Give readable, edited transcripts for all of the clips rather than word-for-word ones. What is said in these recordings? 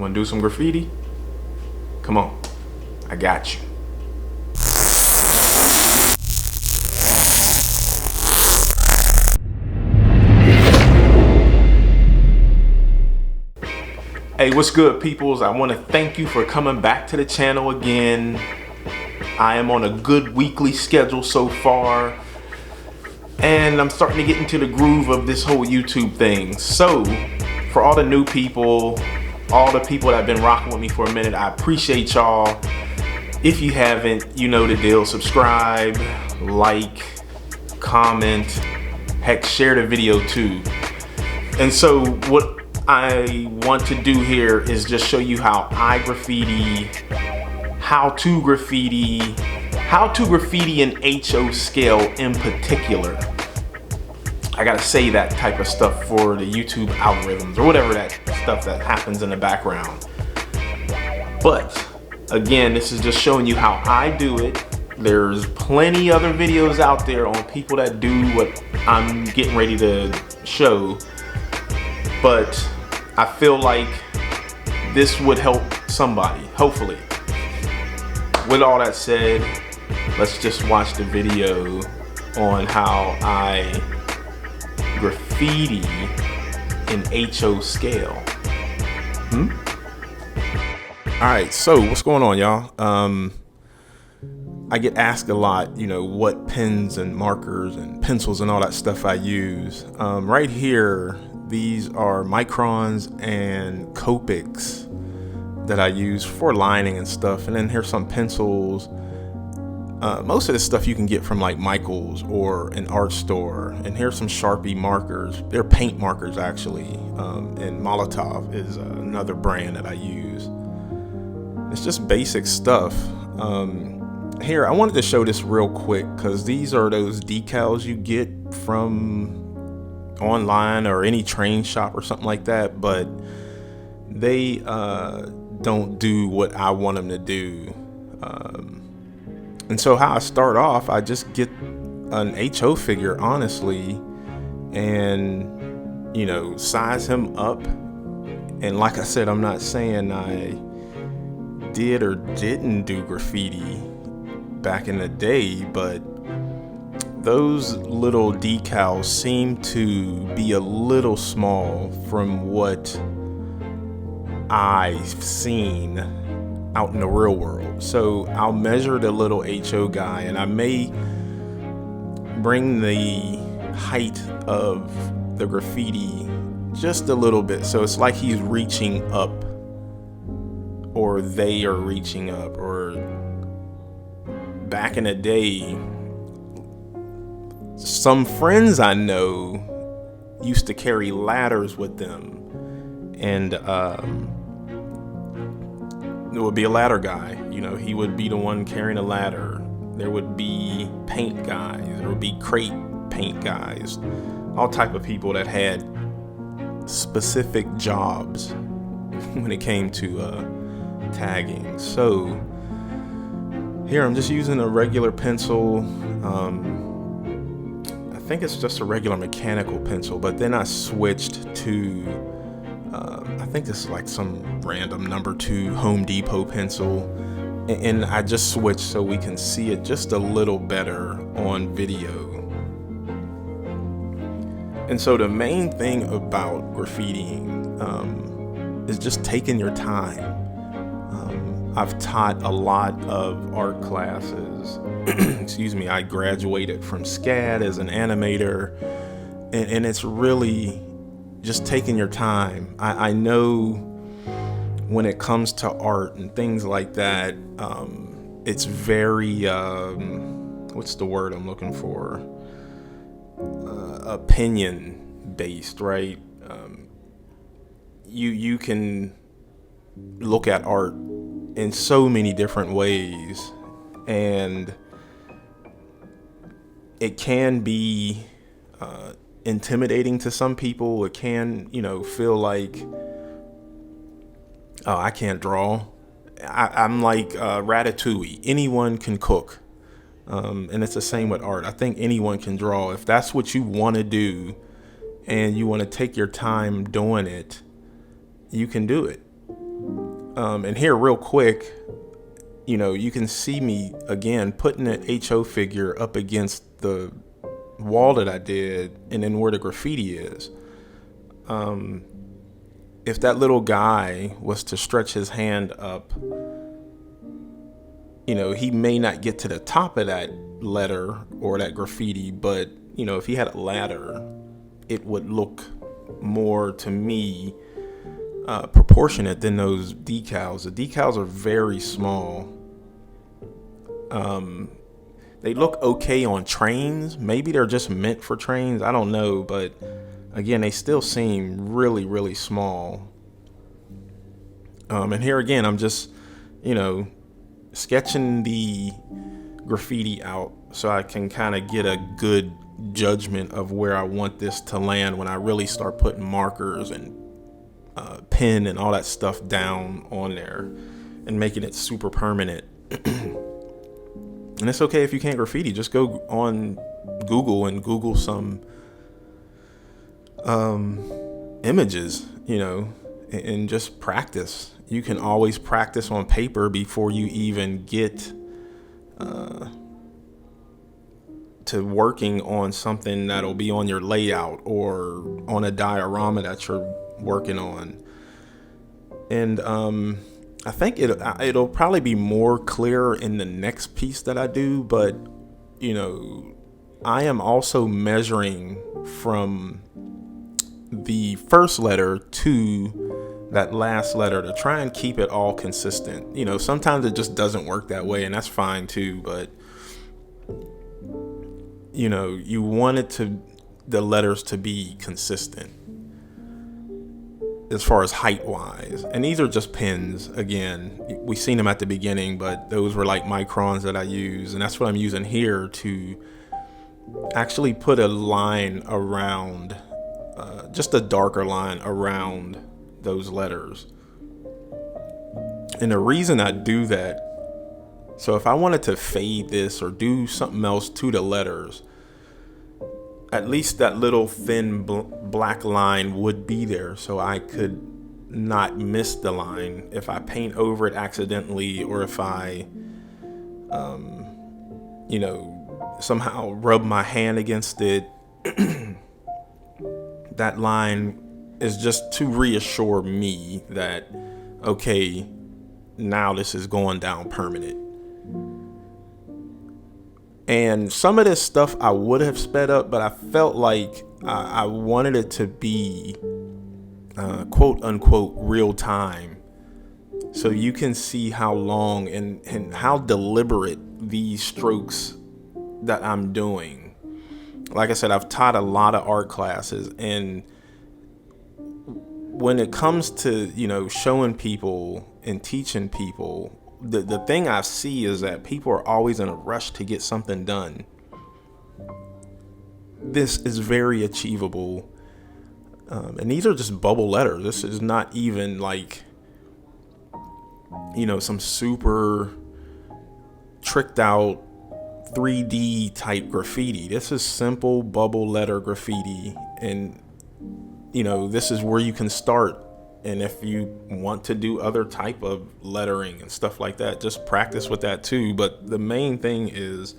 You wanna do some graffiti? Come on, I got you. Hey, what's good, peoples? I want to thank you for coming back to the channel again. I am on a good weekly schedule so far, and I'm starting to get into the groove of this whole YouTube thing. So, for all the new people, all the people that have been rocking with me for a minute, I appreciate y'all. If you haven't, you know the deal. Subscribe, like, comment, heck, share the video too. And so, what I want to do here is just show you how I graffiti, how to graffiti in HO scale in particular. I gotta say that type of stuff for the YouTube algorithms or whatever that stuff that happens in the background. But again, this is just showing you how I do it. There's plenty other videos out there on people that do what I'm getting ready to show, but I feel like this would help somebody, hopefully. With all that said, let's just watch the video on how I graffiti in HO scale. All right, so what's going on, y'all? I get asked a lot, you know, what pens and markers and pencils and all that stuff I use. Right here, these are Microns and Copics that I use for lining and stuff. And then here's some pencils. Most of this stuff you can get from like Michael's or an art store. And here's some Sharpie markers. They're paint markers actually. And Molotow is another brand that I use. It's just basic stuff. Here, I wanted to show this real quick because these are those decals you get from online or any train shop or something like that, but they don't do what I want them to do. And so how I start off, I just get an HO figure, honestly, and, you know, size him up. And like I said, I'm not saying I did or didn't do graffiti back in the day, but those little decals seem to be a little small from what I've seen out in the real world. So I'll measure the little HO guy, and I may bring the height of the graffiti just a little bit, so it's like he's reaching up, or they are reaching up. Or back in the day, some friends I know used to carry ladders with them, and there would be a ladder guy. You know, he would be the one carrying a ladder. There would be paint guys. There would be crate paint guys. All type of people that had specific jobs when it came to tagging. So here I'm just using a regular pencil. I think it's just a regular mechanical pencil, but then I switched to I think this is like some random number 2 Home Depot pencil, and I just switched so we can see it just a little better on video. And so the main thing about graffitiing is just taking your time. I've taught a lot of art classes. Excuse me, I graduated from SCAD as an animator, and it's really just taking your time. I know when it comes to art and things like that, it's very, what's the word I'm looking for? Opinion based, right? You can look at art in so many different ways, and it can be intimidating to some people. It can, you know, feel like, oh, I can't draw. I'm like Ratatouille. Anyone can cook. And it's the same with art. I think anyone can draw. If that's what you want to do and you want to take your time doing it, you can do it. And here real quick, you can see me again putting an HO figure up against the wall that I did and then where the graffiti is. If that little guy was to stretch his hand up, he may not get to the top of that letter or that graffiti, but if he had a ladder, it would look more to me proportionate than those decals. The decals are very small. They look okay on trains. Maybe they're just meant for trains. I don't know, but again, they still seem really, really small. And here again, I'm just, sketching the graffiti out so I can kind of get a good judgment of where I want this to land when I really start putting markers and pen and all that stuff down on there and making it super permanent. And it's okay if you can't graffiti. Just go on Google and Google some images, and just practice. You can always practice on paper before you even get to working on something that'll be on your layout or on a diorama that you're working on. And I think it'll probably be more clear in the next piece that I do, but I am also measuring from the first letter to that last letter to try and keep it all consistent. Sometimes it just doesn't work that way, and that's fine too, but you want the letters to be consistent as far as height wise. And these are just pens. Again, we seen them at the beginning, but those were like microns that I use, and that's what I'm using here to actually put a line around, just a darker line around those letters. And the reason I do that, so if I wanted to fade this or do something else to the letters, at least that little thin black line would be there, so I could not miss the line if I paint over it accidentally, or if I somehow rub my hand against it. That line is just to reassure me that, okay, now this is going down permanent. And some of this stuff I would have sped up, but I felt like I wanted it to be quote unquote real time, so you can see how long and how deliberate these strokes that I'm doing. Like I said, I've taught a lot of art classes, and when it comes to showing people and teaching people, the thing I see is that people are always in a rush to get something done. This is very achievable, and these are just bubble letters. This is not even like some super tricked out 3D type graffiti. This is simple bubble letter graffiti, and this is where you can start. And if you want to do other type of lettering and stuff like that, just practice with that too. But the main thing is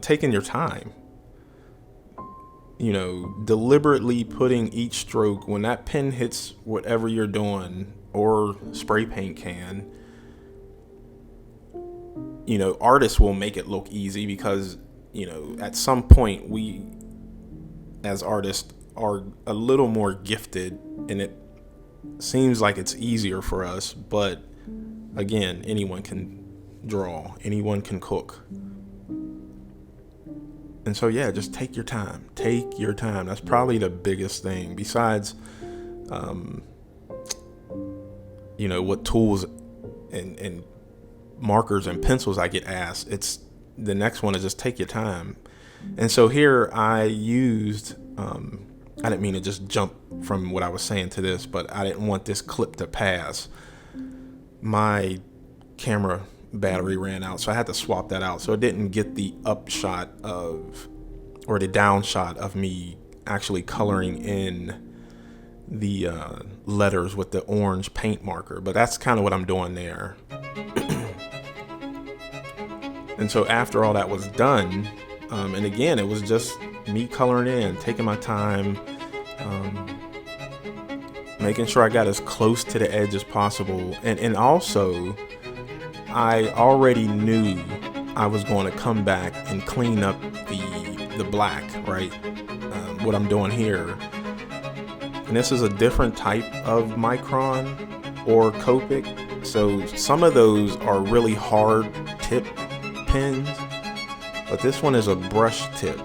taking your time, deliberately putting each stroke, when that pen hits whatever you're doing, or spray paint can, artists will make it look easy because, at some point we as artists are a little more gifted, and it seems like it's easier for us. But again, anyone can draw, anyone can cook. And so, yeah, just take your time. Take your time. That's probably the biggest thing. Besides, what tools and markers and pencils I get asked, it's the next one is just take your time. And so here I used, I didn't mean to just jump from what I was saying to this, but I didn't want this clip to pass. My camera battery ran out, so I had to swap that out, so it didn't get the up shot or the down shot of me actually coloring in the letters with the orange paint marker, but that's kind of what I'm doing there. And so after all that was done, and again, it was just me coloring in, taking my time, making sure I got as close to the edge as possible. And also, I already knew I was going to come back and clean up the black, right? What I'm doing here. And this is a different type of Micron or Copic. So some of those are really hard tip pens, but this one is a brush tip,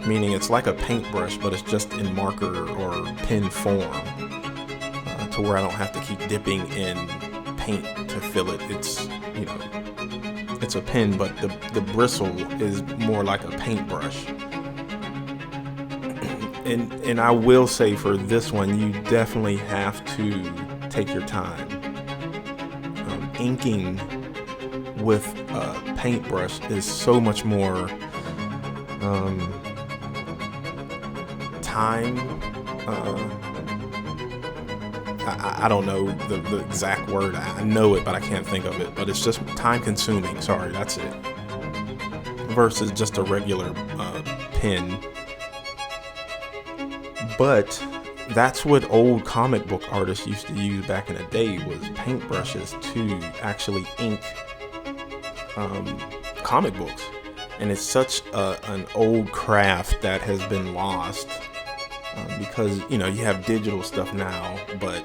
meaning it's like a paintbrush, but it's just in marker or pen form, to where I don't have to keep dipping in paint to fill it. It's, you know, it's a pen, but the bristle is more like a paintbrush. And I will say for this one, you definitely have to take your time. Inking with a paintbrush is so much more time. I don't know the exact word. I know it, but I can't think of it. But it's just time consuming. Sorry, that's it. Versus just a regular pen. But that's what old comic book artists used to use back in the day, was paintbrushes to actually ink comic books. And it's such an old craft that has been lost, because, you know, you have digital stuff now. But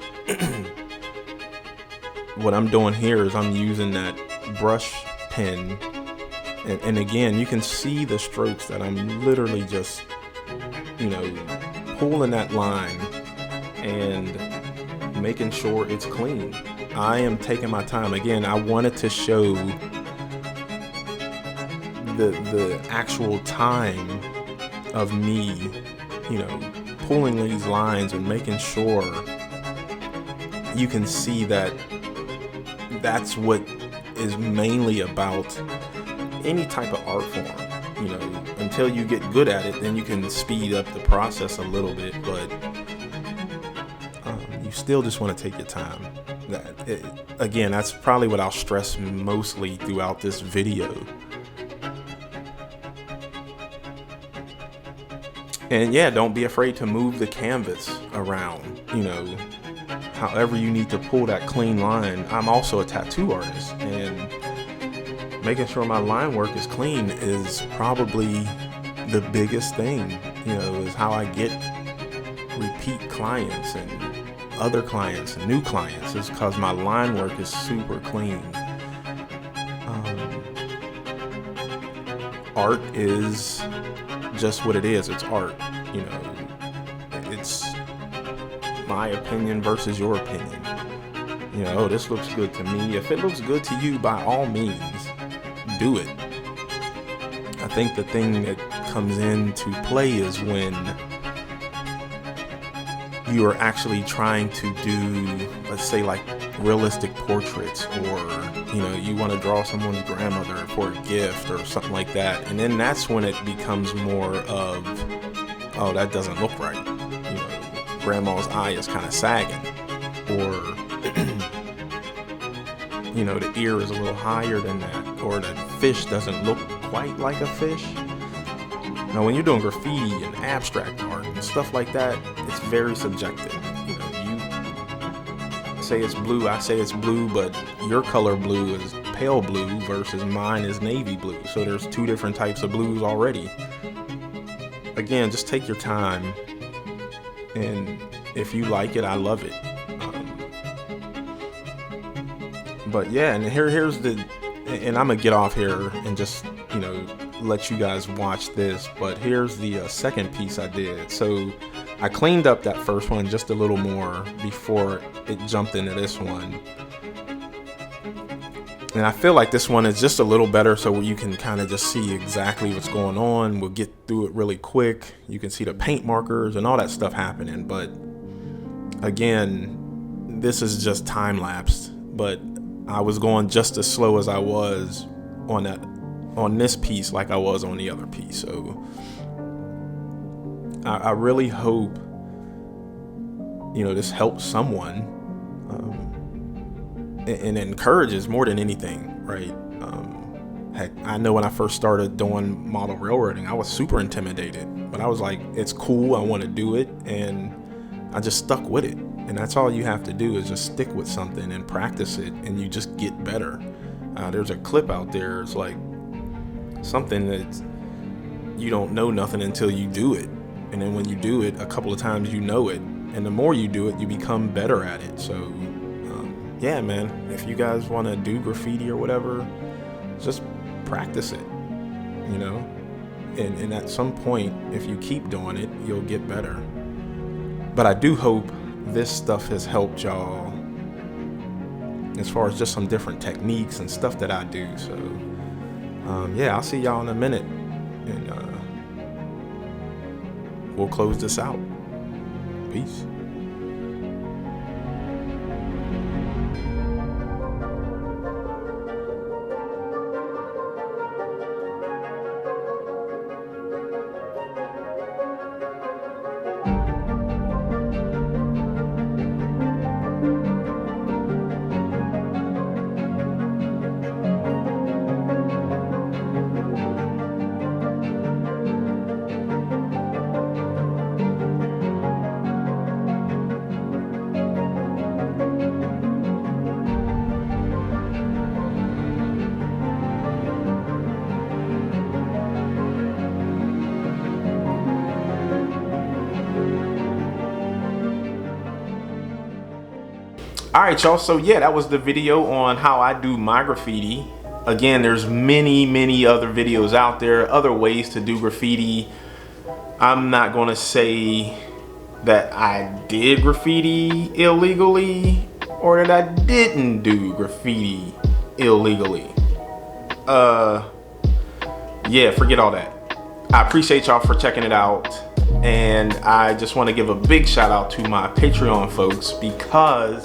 what I'm doing here is I'm using that brush pen, and again, you can see the strokes that I'm literally just, you know, pulling that line and making sure it's clean. I am taking my time. Again, I wanted to show the actual time of me, you know, pulling these lines and making sure you can see that that's what is mainly about any type of art form. You know, until you get good at it, then you can speed up the process a little bit, but you still just want to take your time. Again, that's probably what I'll stress mostly throughout this video. And yeah, don't be afraid to move the canvas around, you know, however you need to pull that clean line. I'm also a tattoo artist, and making sure my line work is clean is probably the biggest thing, you know, is how I get repeat clients and other clients and new clients, is because my line work is super clean. Art is just what it is. It's art, you know. It's my opinion versus your opinion. You know, oh, this looks good to me. If it looks good to you, by all means, do it. I think the thing that comes into play is when you are actually trying to do, let's say, like realistic portraits, or, you know, you want to draw someone's grandmother for a gift or something like that, and then that's when it becomes more of, oh, that doesn't look right. You know, grandma's eye is kind of sagging, or you know, the ear is a little higher than that, or the fish doesn't look quite like a fish. Now, when you're doing graffiti and abstract art and stuff like that, it's very subjective. You know, you say it's blue, I say it's blue, but your color blue is pale blue versus mine is navy blue. So there's two different types of blues already. Again, just take your time, and if you like it, I love it. But yeah, and here's the, and I'm gonna get off here and just, you know, let you guys watch this, but here's the second piece I did. So I cleaned up that first one just a little more before it jumped into this one, and I feel like this one is just a little better, so you can kind of just see exactly what's going on. We'll get through it really quick. You can see the paint markers and all that stuff happening, but again, this is just time-lapsed. But I was going just as slow as I was on this piece like I was on the other piece. So I really hope you know, this helps someone, and it encourages more than anything, right? Heck, I know when I first started doing model railroading, I was super intimidated, but I was like, it's cool, I want to do it, and I just stuck with it. And that's all you have to do, is just stick with something and practice it, and you just get better. There's a clip out there, it's like something that you don't know nothing until you do it, and then when you do it a couple of times, you know it, and the more you do it, you become better at it. So yeah, man, if you guys want to do graffiti or whatever, just practice it, you know, and at some point, if you keep doing it, you'll get better. But I do hope this stuff has helped y'all as far as just some different techniques and stuff that I do. So yeah, I'll see y'all in a minute, and we'll close this out. Peace. All right, y'all, so yeah, that was the video on how I do my graffiti. Again, there's many other videos out there, other ways to do graffiti. I'm not gonna say that I did graffiti illegally or that I didn't do graffiti illegally. Yeah, forget all that. I appreciate y'all for checking it out. And I just want to give a big shout out to my Patreon folks, because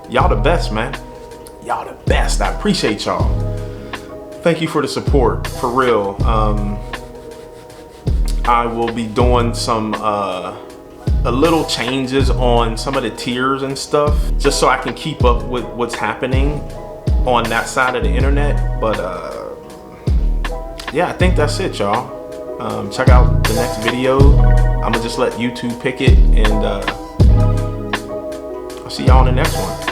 y'all the best, man. Y'all the best. I appreciate y'all. Thank you for the support, for real. I will be doing some a little changes on some of the tiers and stuff, just so I can keep up with what's happening on that side of the internet. But yeah, I think that's it, y'all. Check out the next video. I'm gonna just let YouTube pick it, and I'll see y'all in the next one.